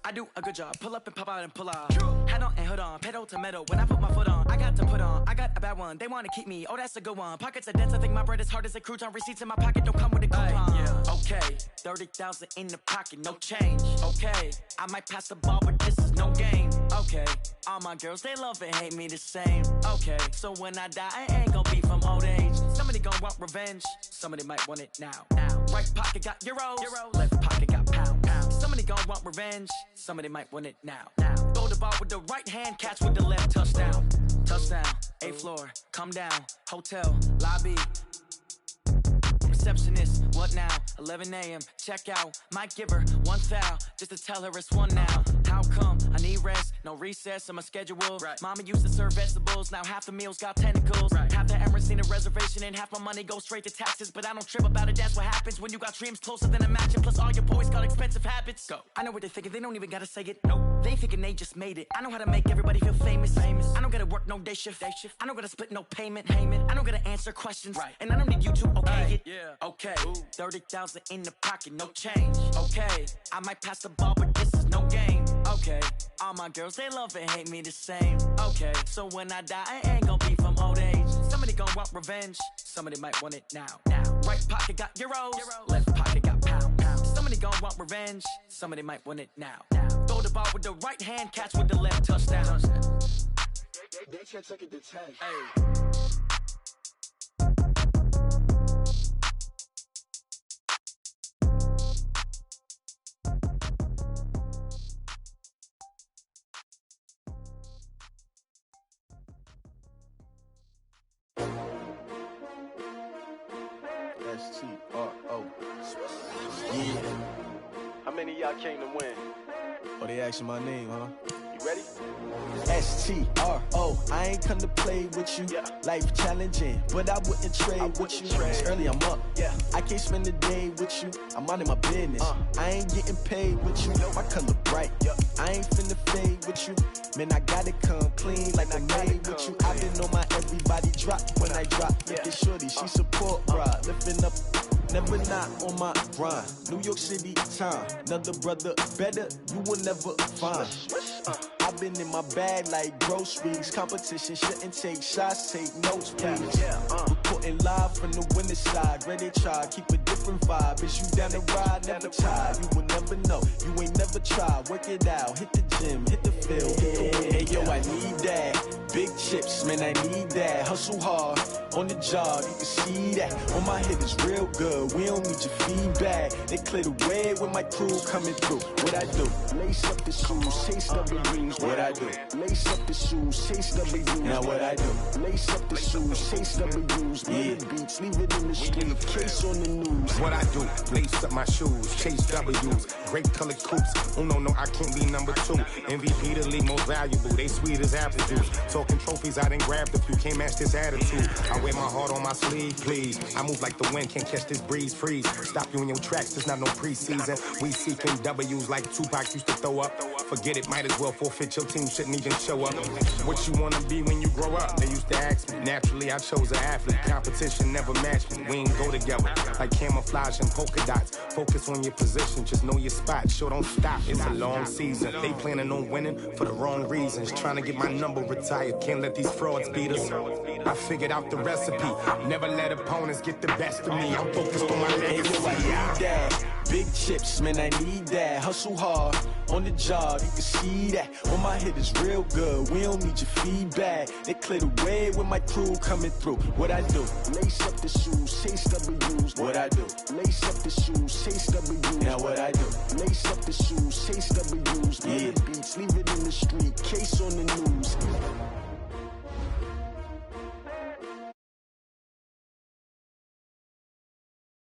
I do a good job, pull up and pop out and pull off. Hat on and hood on, pedal to metal. When I put my foot on, I got to put on. I got a bad one, they wanna keep me. Oh, that's a good one. Pockets are dense, I think my bread is hard as a crouton. Receipts in my pocket don't come with a coupon. Okay, 30,000 in the pocket, no change. Okay, I might pass the ball, but this is no game. Okay, all my girls, they love and hate me the same. Okay, so when I die, I ain't gon' be from old age. Somebody gon' want revenge. Somebody might want it now. Right pocket got euros. Left pocket got pounds. Somebody gon' want revenge. Somebody might want it now. Throw the ball with the right hand, catch with the left, touchdown. Touchdown, 8th floor, come down, hotel, lobby. Receptionist, what now? 11 a.m., check out. Might give her one foul, just to tell her it's one now. How come? I need rest, no recess in my schedule. Mama used to serve vegetables, now half the meals got tentacles. Half the Emirates need a reservation and half my money goes straight to taxes. But I don't trip about it, that's what happens when you got dreams closer than a matching. Plus all your boys got expensive habits. Go. I know what they're thinking, they don't even gotta say it. Nope. They thinking they just made it. I know how to make everybody feel famous. I don't gotta work no day shift. I don't gotta split no payment. I don't gotta answer questions. And I don't need you to okay it. Okay, 30,000 in the pocket, no change. Okay, I might pass the ball, but this is no game. Okay, all my girls, they love and hate me the same. Okay, so when I die, I ain't gon' be from old age. Somebody gon' want revenge. Somebody might want it now. Right pocket got euros. Left pocket got pounds. Somebody gon' want revenge. Somebody might want it now. Throw the ball with the right hand, catch with the left, touchdown. They can't take it to 10. S-T-R-O. Yeah. How many of y'all came to win? Oh, they asking my name, huh? You ready? S-T-R-O. I ain't come to play with you. Life challenging, but I wouldn't trade with you. It's early, I'm up. I can't spend the day with you. I'm minding my business. I ain't getting paid with you. My color bright. I ain't finna fade with you. Man, I gotta come clean like I'm made with you. I've been on my everybody drop when I drop. Look at shorty, she support ride. Lifting up, never not on my grind. New York City time. Another brother better, you will never find. I've been in my bag like groceries. Competition shouldn't take shots, take notes, please. Reporting live from the winning side. Great they try, keep a different vibe. Is you down the ride, never tired. You will never know, you ain't never tried. Work it out, hit the gym, hit the field, hit the wind. Hey yo, I need that. Big chips, man, I need that. Hustle hard, on the job, you can see that. On my head is real good, we don't need your feedback. They clear the way with my crew coming through. What I do? Lace up the shoes, chase W's. What I do? Lace up the shoes, chase W's. Now what I do? Lace up the shoes, chase W's. Yeah. Beats, leave it in the street, case on the news. What I do? Lace up my shoes, chase W's. Great colored coops. Oh no, I can't be number 2. MVP the league most valuable. They sweet as apple juice. Talking trophies, I done grabbed a few. Can't match this attitude. I wear my heart on my sleeve, please. I move like the wind, can't catch this breeze. Freeze. Stop you in your tracks. There's not no preseason. We seeking W's like Tupac used to throw up. Forget it, might as well forfeit. Your team shouldn't even show up. What you wanna be when you grow up? They used to ask me. Naturally, I chose an athlete. Competition never matched me. We ain't go together like camouflage and polka dots. Focus on your position, just know your spot. Sure, don't stop. It's a long season. They planning on winning for the wrong reasons. Trying to get my number retired. Can't let these frauds beat us. I figured out the recipe. Never let opponents get the best of me. I'm focused on my legacy. Big chips, man, I need that. Hustle hard, on the job, you can see that. On my head is real good, we don't need your feedback. They clear the way with my crew coming through. What I do? Lace up the shoes, chase W's. What I do? Lace up the shoes, chase W's. Now what I do? Lace up the shoes, chase W's. Yeah. Beats, leave it in the street, case on the news.